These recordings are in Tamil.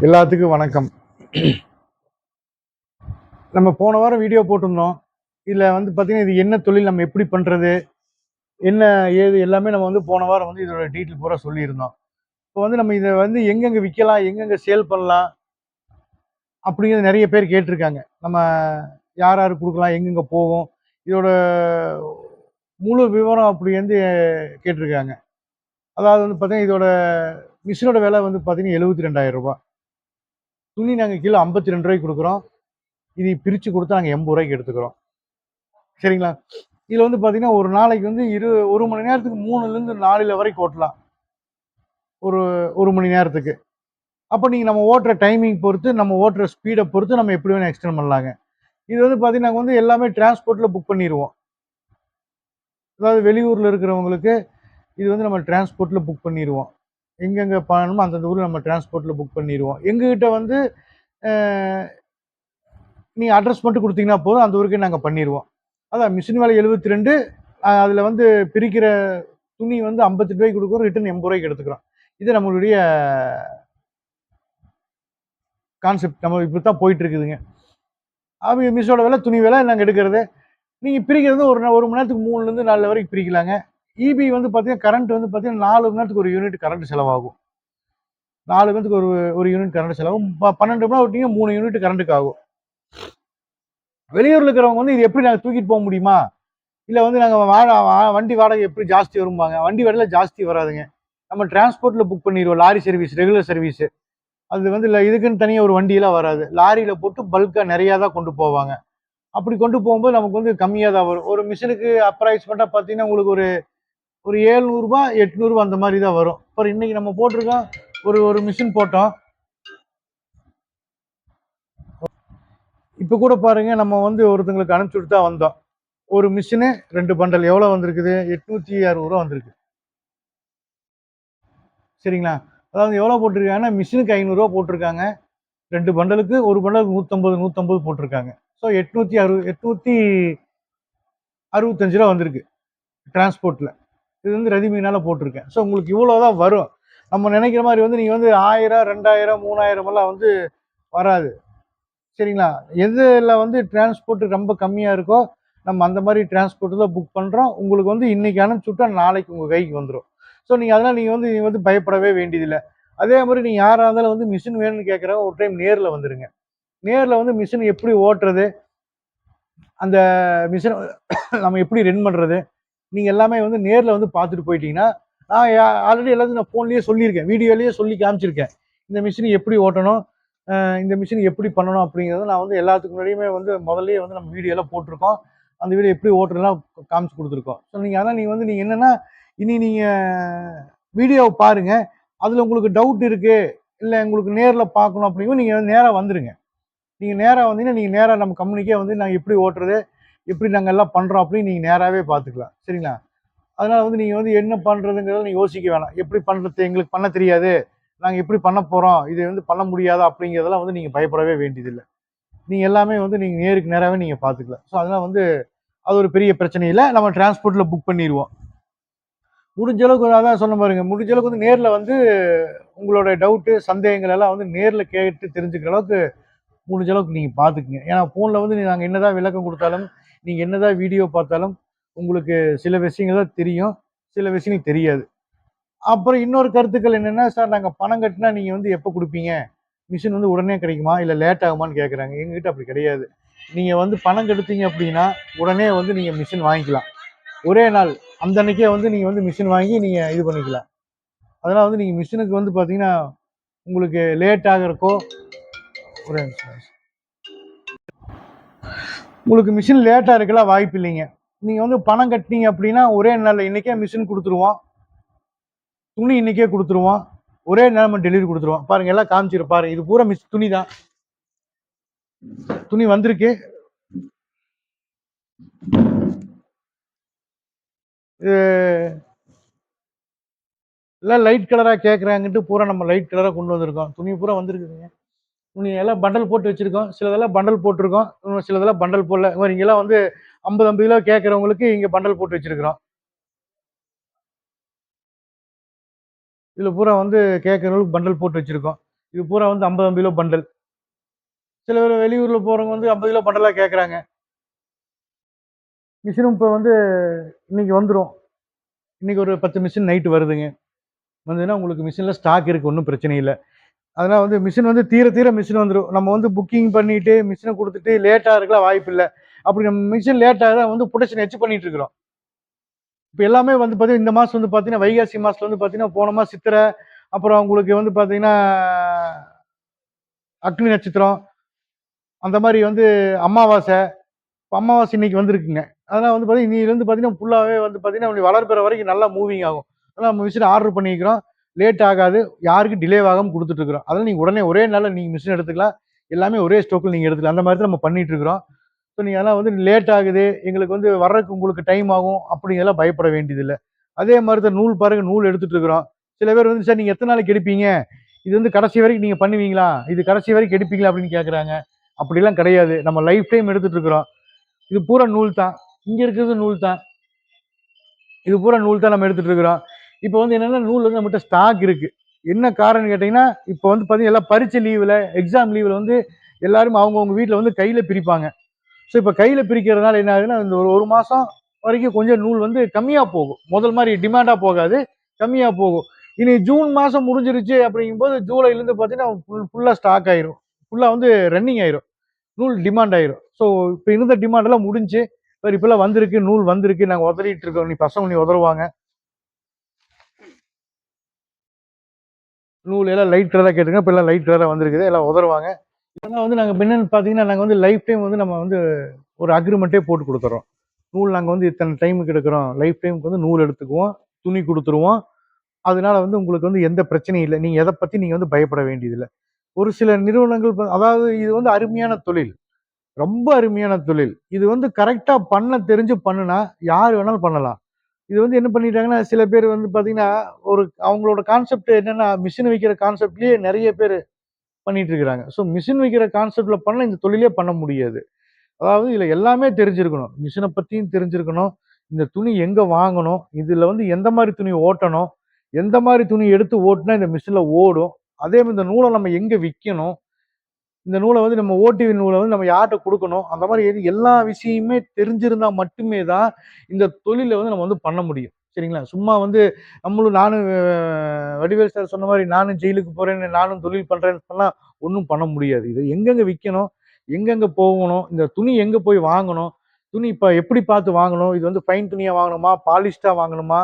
எல்லாத்துக்கும் வணக்கம். நம்ம போன வாரம் வீடியோ போட்டிருந்தோம். இதில் வந்து பார்த்தீங்கன்னா, இது என்ன தொழில், நம்ம எப்படி பண்ணுறது, என்ன ஏது எல்லாமே நம்ம வந்து போன வாரம் வந்து இதோட டீட்டெயில் பூரா சொல்லியிருந்தோம். இப்போ வந்து நம்ம இதை வந்து எங்கெங்கே விற்கலாம், எங்கெங்கே சேல் பண்ணலாம் அப்படிங்கிறது நிறைய பேர் கேட்டிருக்காங்க. நம்ம யார் யாருக்கு கொடுக்கலாம், எங்கெங்கே போகும், இதோட முழு விவரம் அப்படி வந்து கேட்டிருக்காங்க. அதாவது வந்து பார்த்தீங்கன்னா, இதோட மிஷினோட விலை வந்து பார்த்தீங்கன்னா ரூ. 72,000. துணி நாங்கள் கிலோ ரூ. 52 கொடுக்குறோம். இது பிரித்து கொடுத்தா நாங்கள் ரூ. 80 எடுத்துக்கிறோம். சரிங்களா? இதில் வந்து பார்த்தீங்கன்னா, ஒரு நாளைக்கு வந்து 1 மணி நேரத்துக்கு 3லேருந்து 4 வரைக்கும் ஓட்டலாம். ஒரு 1 மணி நேரத்துக்கு. அப்போ நீங்கள் நம்ம ஓட்டுற டைமிங் பொறுத்து, நம்ம ஓட்டுற ஸ்பீடை பொறுத்து நம்ம எப்படி வேணும் எக்ஸ்டெண்ட் பண்ணலாங்க. இது வந்து பார்த்தீங்கன்னா, நாங்கள் வந்து எல்லாமே டிரான்ஸ்போர்ட்டில் புக் பண்ணிடுவோம். அதாவது வெளியூரில் இருக்கிறவங்களுக்கு இது வந்து நம்ம டிரான்ஸ்போர்ட்டில் புக் பண்ணிடுவோம். எங்கெங்கே பண்ணணுமோ அந்தந்த ஊரில் நம்ம டிரான்ஸ்போர்ட்டில் புக் பண்ணிடுவோம். எங்ககிட்ட வந்து நீங்கள் அட்ரஸ் மட்டும் கொடுத்தீங்கன்னா போதும், அந்த ஊருக்கே நாங்கள் பண்ணிடுவோம். அதான் மிஷின் விலை 72. அதில் வந்து பிரிக்கிற துணி வந்து ரூ. 58 கொடுக்குறோம், ரிட்டன் ரூ. 80 எடுத்துக்கிறோம். இது நம்மளுடைய கான்செப்ட். நம்ம இப்படி தான் போயிட்டு இருக்குதுங்க. அவங்க மிஷோட விலை, துணி விலை நாங்கள் எடுக்கிறது. நீங்கள் பிரிக்கிறது ஒரு மணி நேரத்துக்கு 3லேருந்து 4 வரைக்கும் பிரிக்கலாங்க. இபி வந்து பார்த்தீங்கன்னா, கரண்ட் வந்து பார்த்தீங்கன்னா 4 மணி நேரத்துக்கு ஒரு யூனிட் கரண்ட் செலவாகும். 4 மணி நேரத்துக்கு ஒரு யூனிட் கரண்ட் செலவாகும். 12 மணி நேரம் விட்டீங்கன்னா 3 யூனிட் கரண்ட்டுக்கு ஆகும். வெளியூரில் இருக்கிறவங்க வந்து இது எப்படி நாங்கள் தூக்கிட்டு போக முடியுமா, இல்லை வந்து நாங்கள் வண்டி வாடகை எப்படி ஜாஸ்தி வரும்பாங்க. வண்டி வாடகை ஜாஸ்தி வராதுங்க. நம்ம டிரான்ஸ்போர்ட்டில் புக் பண்ணிடுவோம். Lorry service, regular service. அது வந்து இல்லை, இதுக்குன்னு தனியாக ஒரு வண்டியெல்லாம் வராது. லாரியில் போட்டு பல்காக நிறையா தான் கொண்டு போவாங்க. அப்படி கொண்டு போகும்போது நமக்கு வந்து கம்மியாக தான் வரும். ஒரு மிஷினுக்கு அப்ராக்சிமேட்டாக பார்த்தீங்கன்னா உங்களுக்கு ஒரு ஒரு ரூ. 700 800 அந்த மாதிரி தான் வரும். அப்புறம் இன்னைக்கு நம்ம போட்டிருக்கோம், ஒரு மிஷின் போட்டோம். இப்போ கூட பாருங்க, நம்ம வந்து ஒருத்தங்களுக்கு அனுப்பிச்சுட்டு தான் வந்தோம். ஒரு மிஷினு 2 பண்டல் எவ்வளோ வந்திருக்குது? 860 வந்திருக்கு. சரிங்களா? அதாவது எவ்வளோ போட்டிருக்காங்கன்னா, மிஷினுக்கு ரூ. 500 போட்டிருக்காங்க. 2 பண்டலுக்கு, ஒரு பண்டலுக்கு 150 போட்டிருக்காங்க. ஸோ 865 வந்திருக்கு டிரான்ஸ்போர்ட்ல. இது வந்து ரெடிமீனால போட்டிருக்கேன். ஸோ உங்களுக்கு இவ்வளோதான் வரும். நம்ம நினைக்கிற மாதிரி வந்து நீங்கள் வந்து 1000, 2000, 3000 எல்லாம் வந்து வராது. சரிங்களா? எதில் வந்து டிரான்ஸ்போர்ட் ரொம்ப கம்மியாக இருக்கோ, நம்ம அந்த மாதிரி டிரான்ஸ்போர்ட் தான் புக் பண்ணுறோம். உங்களுக்கு வந்து இன்னைக்கு அனுப்பிச்சுட்டா நாளைக்கு உங்கள் கைக்கு வந்துடும். ஸோ அதனால் நீங்கள் வந்து பயப்படவே வேண்டியதில்லை. அதே மாதிரி நீங்கள் யாராக இருந்தாலும் வந்து மிஷின் வேணும்னு கேட்குறவங்க ஒரு டைம் நேரில் வந்துடுங்க. நேரில் வந்து மிஷின் எப்படி ஓட்டுறது, அந்த மிஷினை நம்ம எப்படி ரன் பண்ணுறது, நீங்கள் எல்லாமே வந்து நேரில் வந்து பார்த்துட்டு போயிட்டீங்கன்னா, நான் ஆல்ரெடி எல்லாத்தையும் நான் ஃபோன்லேயே சொல்லியிருக்கேன், வீடியோலேயே சொல்லி காமிச்சிருக்கேன். இந்த மிஷின் எப்படி ஓட்டணும், இந்த மிஷின் எப்படி பண்ணணும் அப்படிங்கிறத நான் வந்து எல்லாத்துக்கு முன்னாடியுமே வந்து முதல்லயே வந்து நம்ம வீடியோலாம் போட்டிருக்கோம். அந்த வீடியோ எப்படி ஓட்டுறதுலாம் காமிச்சு கொடுத்துருக்கோம். ஸோ நீங்கள் என்னென்னா, இனி நீங்கள் வீடியோவை பாருங்க. அதில் உங்களுக்கு டவுட் இருக்குது, இல்லை உங்களுக்கு நேரில் பார்க்கணும் அப்படிங்கும், நீங்கள் நேராக வந்துடுங்க. நீங்கள் நேராக வந்தீங்கன்னா, நீங்கள் நேராக நம்ம கம்பெனிக்கே வந்து நாங்கள் எப்படி ஓட்டுறது, எப்படி நாங்கள் எல்லாம் பண்ணுறோம் அப்படின்னு நீங்கள் நேராகவே பார்த்துக்கலாம். சரிங்களா? அதனால் வந்து நீங்கள் வந்து என்ன பண்ணுறதுங்கிறத நீங்கள் யோசிக்க வேணாம். எப்படி பண்ணுறது, எங்களுக்கு பண்ண தெரியாது, நாங்கள் எப்படி பண்ண போகிறோம், இது வந்து பண்ண முடியாதா அப்படிங்கிறதெல்லாம் வந்து நீங்கள் பயப்படவே வேண்டியதில்லை. நீங்கள் எல்லாமே வந்து நீங்கள் நேருக்கு நேராகவே நீங்கள் பார்த்துக்கலாம். ஸோ அதனால் வந்து அது ஒரு பெரிய பிரச்சனை இல்லை. நம்ம டிரான்ஸ்போர்ட்டில் புக் பண்ணிடுவோம். முடிஞ்ச அளவுக்கு அதான் சொன்ன பாருங்க, முடிஞ்ச அளவுக்கு வந்து நேரில் வந்து உங்களோட டவுட்டு, சந்தேகங்கள் எல்லாம் வந்து நேரில் கேட்டு தெரிஞ்சுக்கிற அளவுக்கு முடிஞ்ச அளவுக்கு நீங்கள் பார்த்துக்குங்க. ஏன்னா ஃபோனில் வந்து நாங்கள் என்னதான் விளக்கம் கொடுத்தாலும், நீங்கள் என்னதான் வீடியோ பார்த்தாலும் உங்களுக்கு சில விஷயங்கள் தான் தெரியும், சில விஷயங்கள் தெரியாது. அப்புறம் இன்னொரு கருத்துக்கள் என்னென்னா, சார் நாங்கள் பணம் கட்டினா நீங்கள் வந்து எப்போ கொடுப்பீங்க, மிஷின் வந்து உடனே கிடைக்குமா, இல்லை லேட் ஆகுமான்னு கேட்குறாங்க. எங்ககிட்ட அப்படி கிடையாது. நீங்கள் வந்து பணம் கெடுத்தீங்க அப்படின்னா உடனே வந்து நீங்கள் மிஷின் வாங்கிக்கலாம். ஒரே நாள் அந்த அன்னைக்கே வந்து நீங்கள் வந்து மிஷின் வாங்கி நீங்கள் இது பண்ணிக்கலாம். அதனால் வந்து நீங்கள் மிஷினுக்கு வந்து பார்த்தீங்கன்னா, உங்களுக்கு லேட் ஆகிறக்கோ, ஒரே நிமிஷம், உங்களுக்கு மிஷின் லேட்டாக இருக்கலாம் வாய்ப்பு இல்லைங்க. நீங்கள் வந்து பணம் கட்டினீங்க அப்படின்னா ஒரே நாளில் இன்றைக்கே மிஷின் கொடுத்துருவோம், துணி இன்றைக்கே கொடுத்துருவோம், ஒரே நேரம் டெலிவரி கொடுத்துருவோம். பாருங்கள், எல்லாம் காமிச்சிருப்பாரு. இது பூரா துணி தான், துணி வந்திருக்கு. எல்லாம் லைட் கலராக கேட்குறாங்கன்ட்டு பூரா நம்ம லைட் கலராக கொண்டு வந்திருக்கோம். துணி பூரா வந்துருக்குதுங்க. துணி எல்லாம் பண்டல் போட்டு வச்சுருக்கோம். சிலதெல்லாம் பண்டல் போட்டிருக்கோம், சிலதெல்லாம் பண்டல் போடல. இங்கெல்லாம் வந்து 50 கிலோ கேட்குறவங்களுக்கு இங்கே பண்டல் போட்டு வச்சுருக்கிறோம். இதில் பூரா வந்து கேட்குறவங்களுக்கு பண்டல் போட்டு வச்சுருக்கோம். இது பூரா வந்து 50 கிலோ பண்டல். சில பேர் வெளியூர்ல போறவங்க வந்து 50 கிலோ பண்டலா கேட்குறாங்க. மிஷினும் இப்போ வந்து இன்னைக்கு வந்துரும். இன்னைக்கு ஒரு 10 மிஷின் நைட்டு வருதுங்க. வந்ததுன்னா உங்களுக்கு மிஷின்ல ஸ்டாக் இருக்கு. ஒண்ணும் பிரச்சனை இல்ல. அதெல்லாம் வந்து மிஷின் வந்து தீர தீர மிஷின் வந்துரும். நம்ம வந்து புக்கிங் பண்ணிட்டு மிஷின குடுத்துட்டு லேட்டா இருக்கலாம் வாய்ப்பில்ல. அப்படி நம்ம மிஷின் லேட் ஆகுதா வந்து புரொடக்ஷன் எட்ஜ் பண்ணிட்டு இருக்கிறோம். இப்ப எல்லாமே வந்து பார்த்தீங்கன்னா, இந்த மாசம் வந்து பார்த்தீங்கன்னா, வைகாசி மாசத்துல வந்து பார்த்தீங்கன்னா, போன மாசம் சித்திரை, அப்புறம் உங்களுக்கு வந்து பார்த்தீங்கன்னா, அக்னி நட்சத்திரம், அந்த மாரி வந்து அமாவாசை. இப்ப அமாவாசை இன்னைக்கு வந்திருக்குங்க. அதெல்லாம் வந்து பார்த்தீங்கன்னா, இன்னையிலிருந்து பார்த்தீங்கன்னா, ஃபுல்லாவே வந்து பார்த்தீங்கன்னா, வளர்பிறை வரைக்கும் நல்லா மூவிங் ஆகும். அதெல்லாம் நம்ம மிஷின் ஆர்டர் பண்ணிக்கிறோம். லேட் ஆகாது. யாருக்கும் டிலே ஆகாம குடுத்துட்டு இருக்கிறோம். அதெல்லாம் நீங்க உடனே ஒரே நாள்ல நீங்க மிஷின் எடுத்துக்கலாம். எல்லாமே ஒரே ஸ்டோக்ல நீங்க எடுத்துக்கலாம். அந்த மாரி தான் நம்ம பண்ணிட்டு இருக்கிறோம். ஸோ நீங்க அதெல்லாம் வந்து லேட் ஆகுது, எங்களுக்கு வந்து வர்றதுக்கு உங்களுக்கு டைம் ஆகும் அப்படிங்கிறதெல்லாம் பயப்பட வேண்டியதில்ல. அதே மாரி தான் நூல் பாருங்க, நூல் எடுத்துட்டு இருக்கிறோம். சில பேர் வந்து, "சார் நீங்க எத்தன நாளைக்கு எடுப்பீங்க? இது வந்து கடைசி வரைக்கும் நீங்க பண்ணுவீங்களா? இது கடைசி வரைக்கும் எடுப்பீங்களா?" அப்படின்னு கேட்கறாங்க. அப்படிலாம் கிடையாது. நம்ம லைஃப் டைம் எடுத்துட்டு இருக்கிறோம். இது பூரா நூல் தான். இங்க இருக்கிறது நூல் தான். இது பூரா நூல் தான் நம்ம எடுத்துட்டு இருக்கிறோம். இப்போ வந்து என்னன்னா, நூல் வந்து நம்மகிட்ட ஸ்டாக் இருக்கு. என்ன காரணம்னு கேட்டீங்கன்னா, இப்போ வந்து பார்த்தீங்கன்னா, எல்லாம் பரீட்சை லீவுல, எக்ஸாம் லீவுல வந்து எல்லாரும் அவங்கவங்க வீட்ல வந்து கையில பிரிப்பாங்க. ஸோ இப்போ கையில பிரிக்கிறதுனால என்ன ஆகுதுன்னா, இந்த ஒரு 1 மாசம் வரைக்கும் கொஞ்சம் நூல் வந்து கம்மியா போகும். முதல் மாரி டிமாண்டா போகாது. கம்மியா போகும். இனி ஜூன் மாசம் முடிஞ்சிருச்சு அப்படிங்கும்போது, ஜூலைலேருந்து பார்த்தீங்கன்னா, ஃபுல்லா ஸ்டாக் ஆயிரும். ஃபுல்லா வந்து ரன்னிங் ஆயிரும். நூல் டிமாண்ட் ஆயிரும். ஸோ இப்ப இருந்த டிமாண்ட் எல்லாம் முடிஞ்சு, சார் இப்பல்லாம் வந்திருக்கு, நூல் வந்திருக்கு. நாங்க உதறிட்டு இருக்கோம். பசங்க உதறுவாங்க. நூல் எல்லாம் லைட் கலரா கேட்டுருங்க. இப்ப எல்லாம் லைட் கலரா வந்திருக்குது. எல்லாம் உதறுவாங்க. இதெல்லாம் வந்து நாங்க என்னன்னு பார்த்தீங்கன்னா, நாங்க வந்து லைஃப் டைம் வந்து நம்ம வந்து ஒரு அக்ரீமெண்ட்டே போட்டு குடுத்துர்றோம். நூல் நாங்க வந்து இத்தன டைமுக்கு எடுக்கிறோம். லைஃப் டைமுக்கு வந்து நூல் எடுத்துக்குவோம். துணி குடுத்துருவோம். அதனால வந்து உங்களுக்கு வந்து எந்த பிரச்சனையும் இல்ல. நீங்க எத பத்தி நீங்க வந்து பயப்பட வேண்டியதில்ல. ஒரு சில நிறுவனங்கள் அதாவது இது வந்து அருமையான தொழில். ரொம்ப அருமையான தொழில். இது வந்து கரெக்ட்டா பண்ண தெரிஞ்சு பண்ணுனா, யார் வேணாலும் பண்ணலாம். இது வந்து என்ன பண்ணிட்டாங்கன்னா, சில பேர் வந்து பார்த்தீங்கன்னா, ஒரு அவங்களோட கான்செப்ட் என்னன்னா, மிஷின் வைக்கிற கான்செப்ட்லயே நெறைய பேரு பண்ணிட்டு இருக்கிறாங்க. ஸோ மிஷின் வைக்கிற கான்செப்ட்ல பண்ணா இந்த தொழிலே பண்ண முடியாது. அதாவது இதுல எல்லாமே தெரிஞ்சிருக்கணும். மிஷின பத்தியும் தெரிஞ்சிருக்கணும். இந்த துணி எங்க வாங்கணும்? இதுல வந்து எந்த மாரி துணி ஓட்டணும்? எந்த மாரி துணி எடுத்து ஓட்டுனா இந்த மிஷின்ல ஓடும்? அதே மாரி இந்த நூல நம்ம எங்க விக்கணும்? இந்த நூல வந்து நம்ம ஓடிவி நூல வந்து நம்ம யார்ட்ட குடுக்கணும்? அந்த மாரி எல்லா விஷயமுமே தெரிஞ்சிருந்தா மட்டுமே தான், இந்த தொழில வந்து நம்ம வந்து பண்ண முடியும். சரிங்களா? சும்மா வந்து நானும் வடிவேலு சார் சொன்ன மாரி நானும் ஜெயிலுக்கு போறேன்னு, நானும் தொழில் பண்றேன்னு சொன்னா ஒண்ணும் பண்ண முடியாது. இத எங்கெங்க விக்கணும்? எங்கெங்க போகணும்? இந்த துணி எங்க போய் வாங்கணும்? துணி இப்ப எப்படி பார்த்து வாங்கணும்? இது வந்து ஃபைன் துணியா வாங்கணுமா? பாலிஸ்டா வாங்கணுமா?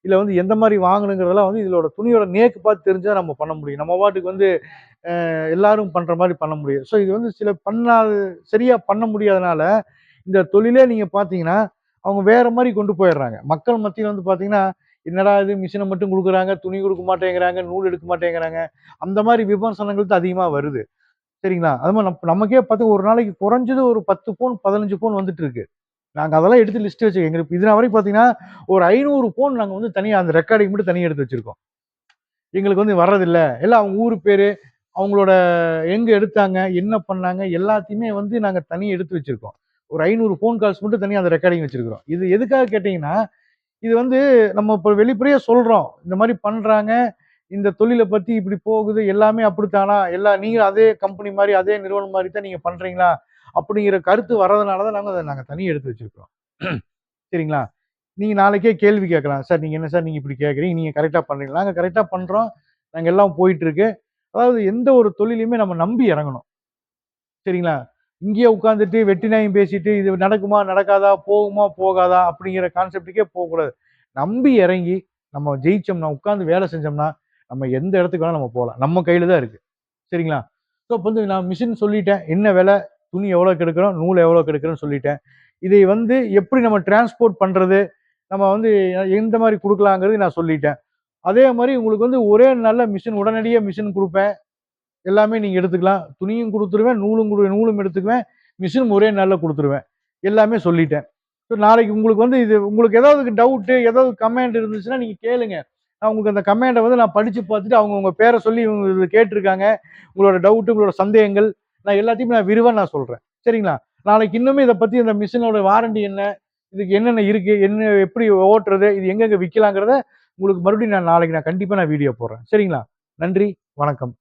இல்ல வந்து எந்த மாரி வாங்கணுங்கிறதெல்லாம் வந்து இதோட துணியோட நேக்கு பார்த்து தெரிஞ்சா நம்ம பண்ண முடியும். நம்ம பாட்டுக்கு வந்து எல்லாரும் பண்ற மாரி பண்ண முடியாது. ஸோ இது வந்து சரியா பண்ண முடியாதனால, இந்த தொழிலே நீங்க பார்த்தீங்கன்னா, அவங்க வேற மாரி கொண்டு போயிடுறாங்க. மக்கள் மத்தியில வந்து பார்த்தீங்கன்னா, என்னடா இது மிஷின மட்டும் குடுக்குறாங்க, துணி குடுக்க மாட்டேங்கிறாங்க, நூல் எடுக்க மாட்டேங்கிறாங்க. அந்த மாரி விமர்சனங்கள் தான் அதிகமா வருது. சரிங்களா? அது மாரி நமக்கே பார்த்து ஒரு நாளைக்கு குறைஞ்சது ஒரு 10 ஃபோன், 15 ஃபோன் வந்துட்டு இருக்கு. நாங்க அதெல்லாம் எடுத்து லிஸ்ட் வச்சு எங்களுக்கு இதுநாள் வரைக்கும் பார்த்தீங்கன்னா, ஒரு 500 ஃபோன் நாங்க வந்து தனியா அந்த ரெக்கார்டிங் மட்டும் தனியா எடுத்து வச்சிருக்கோம். எங்களுக்கு வந்து வர்றதில்ல. எல்லாம் அவங்க ஊரு பேரு, அவங்களோட எங்க எடுத்தாங்க, என்ன பண்ணாங்க, எல்லாத்தையுமே வந்து நாங்க தனியா எடுத்து வச்சிருக்கோம். ஒரு 500 ஃபோன் கால்ஸ் மட்டும் தனியா அந்த ரெக்கார்டிங் வச்சிருக்கிறோம். இது எதுக்காக கேட்டீங்கன்னா, இது வந்து நம்ம இப்ப வெளிப்படையா சொல்றோம். இந்த மாரி பண்றாங்க. இந்த தொழில பத்தி இப்படி போகுது. எல்லாமே அப்படித்தானா? நீங்களும் அதே கம்பெனி மாரி, அதே நிறுவனம் மாரி தான் நீங்க பண்றீங்களா? அப்படிங்கிற கருத்து வர்றதுனால தான் நாங்க தனியா எடுத்து வச்சிருக்கிறோம். சரிங்களா? நீங்க நாளைக்கே கேள்வி கேட்கலாம். சார் நீங்க என்ன சார் நீங்க இப்படி கேட்கிறீங்க? நீங்க கரெக்ட்டா பண்றீங்களா? நாங்க கரெக்ட்டா பண்றோம். நாங்க எல்லாம் போயிட்டு இருக்கு. அதாவது எந்த ஒரு தொழிலையுமே நம்ம நம்பி இறங்கணும். சரிங்களா? இங்கேயே உட்கார்ந்துட்டு வெட்டி நாயும் பேசிட்டு, இது நடக்குமா? நடக்காதா? போகுமா? போகாதா? அப்படிங்கிற கான்செப்ட்க்கே போகக்கூடாது. நம்பி இறங்கி, நம்ம ஜெயிச்சோம்னா, உட்கார்ந்து வேலை செஞ்சோம்னா, நம்ம எந்த இடத்துக்கு வேணாலும் நம்ம போலாம். நம்ம கையில தான் இருக்கு. சரிங்களா? ஸோ இப்ப வந்து நான் மிஷின் சொல்லிட்டேன். என்ன விலை? துணி எவ்வளோக்கு எடுக்கிறோம்? நூல் எவ்வளோக்கு எடுக்கிறோம்னு சொல்லிட்டேன். இதை வந்து எப்படி நம்ம டிரான்ஸ்போர்ட் பண்றது? நம்ம வந்து எந்த மாரி குடுக்கலாங்கிறது நான் சொல்லிட்டேன். அதே மாரி உங்களுக்கு வந்து ஒரே நாள்ல மிஷின் உடனடியா மிஷின் குடுப்பேன். எல்லாமே நீங்க எடுத்துக்கலாம். துணியும் குடுத்துருவேன், நூலும் எடுத்துக்குவேன். மிஷினும் ஒரே நாள்ல குடுத்துருவேன். எல்லாமே சொல்லிட்டேன். ஸோ நாளைக்கு உங்களுக்கு வந்து உங்களுக்கு ஏதாவது டவுட்டு, ஏதாவது கமெண்ட் இருந்துச்சுன்னா நீங்க கேளுங்க. நான் உங்களுக்கு அந்த கமெண்ட வந்து நான் படிச்சு பார்த்துட்டு அவங்க உங்க பேர சொல்லி இவங்க இது கேட்டுருக்காங்க. உங்களோட டவுட், உங்களோட சந்தேகங்கள் நான் எல்லாத்தையுமே விரிவா சொல்றேன். சரிங்களா? நாளைக்கு இன்னுமே இத பத்தி இந்த மிஷினோட வாரண்டி என்ன? இதுக்கு என்னென்ன இருக்கு? எப்படி ஓட்டுறது? இது எங்கெங்க விக்கலாங்கிறத உங்களுக்கு மறுபடியும் நாளைக்கு கண்டிப்பா வீடியோ போடுறேன். சரிங்களா? நன்றி. வணக்கம்.